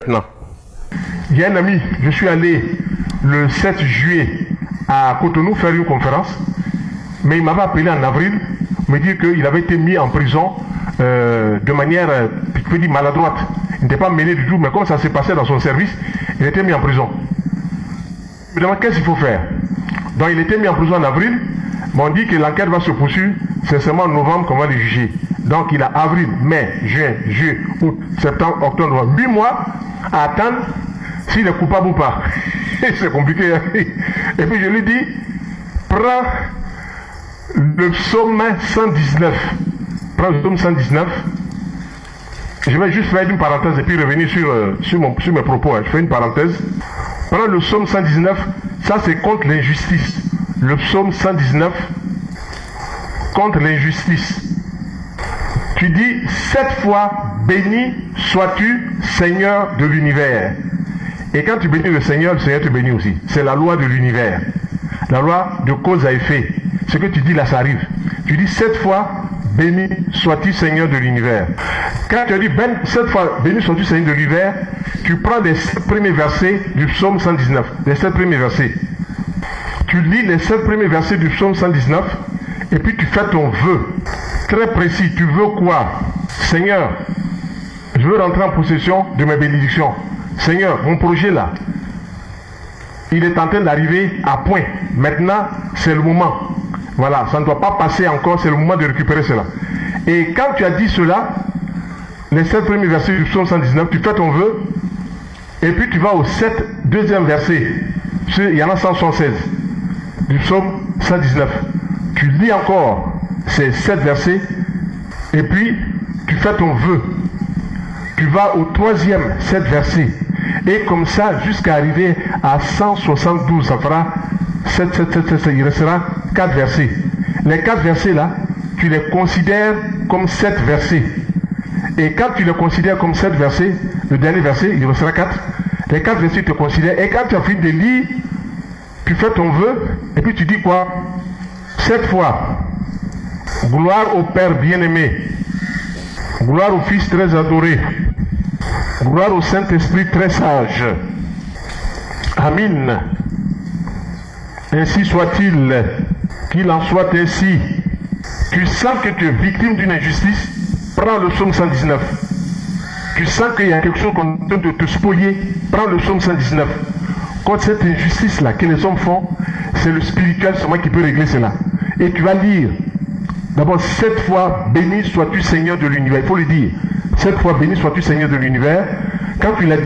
Non. Il y a un ami, je suis allé le 7 juillet à Cotonou faire une conférence, mais il m'avait appelé en avril, me dire qu'il avait été mis en prison de manière, je peux dire, maladroite. Il n'était pas mêlé du tout, mais comme ça s'est passé dans son service, il était mis en prison. Je me demande qu'est-ce qu'il faut faire. Donc il était mis en prison en avril, mais on dit que l'enquête va se poursuivre, c'est seulement en novembre qu'on va le juger. Donc il a avril, mai, juin, juillet, août, septembre, octobre, novembre, 8 mois à attendre s'il est coupable ou pas. C'est compliqué. Et puis je lui dis, prends le psaume 119. Prends le psaume 119. Je vais juste faire une parenthèse et puis revenir sur mes propos. Je fais une parenthèse. Prends le psaume 119. Ça c'est contre l'injustice. Le psaume 119 contre l'injustice. Tu dis 7 fois béni sois-tu Seigneur de l'univers. Et quand tu bénis le Seigneur te bénit aussi. C'est la loi de l'univers. La loi de cause à effet. Ce que tu dis là, ça arrive. Tu dis 7 fois béni sois-tu Seigneur de l'univers. Quand tu as dit 7 fois béni sois-tu Seigneur de l'univers, tu prends les 7 premiers versets du psaume 119. Les 7 premiers versets. Tu lis les 7 premiers versets du psaume 119 et puis tu fais ton vœu. Très précis. Tu veux quoi? Seigneur, je veux rentrer en possession de mes bénédictions. Seigneur, mon projet là, il est en train d'arriver à point. Maintenant, c'est le moment. Voilà, ça ne doit pas passer encore, c'est le moment de récupérer cela. Et quand tu as dit cela, les 7 premiers versets du psaume 119, tu fais ton vœu, et puis tu vas au 2e verset. Il y en a 176 du psaume 119. Tu lis encore ces 7 versets, et puis tu fais ton vœu. Tu vas au 3e 7 versets. Et comme ça, jusqu'à arriver à 172, ça fera 7, il restera 4 versets. Les 4 versets là, tu les considères comme 7 versets. Et quand tu les considères comme 7 versets, le dernier verset, il restera 4. Les 4 versets, tu les considères. Et quand tu as fini de lire, tu fais ton vœu, et puis tu dis quoi? 7 fois. Gloire au Père bien-aimé. Gloire au Fils très adoré. Gloire au Saint-Esprit très sage. Amen. Ainsi soit-il, qu'il en soit ainsi. Tu sens que tu es victime d'une injustice, prends le psaume 119. Tu sens qu'il y a quelque chose qu'on est en train de te spolier, prends le psaume 119. Contre cette injustice-là que les hommes font, c'est le spirituel seulement qui peut régler cela. Et tu vas lire, d'abord 7 fois, béni sois-tu Seigneur de l'univers. Il faut le dire. 7 fois, béni sois-tu Seigneur de l'univers. Quand tu l'as dit,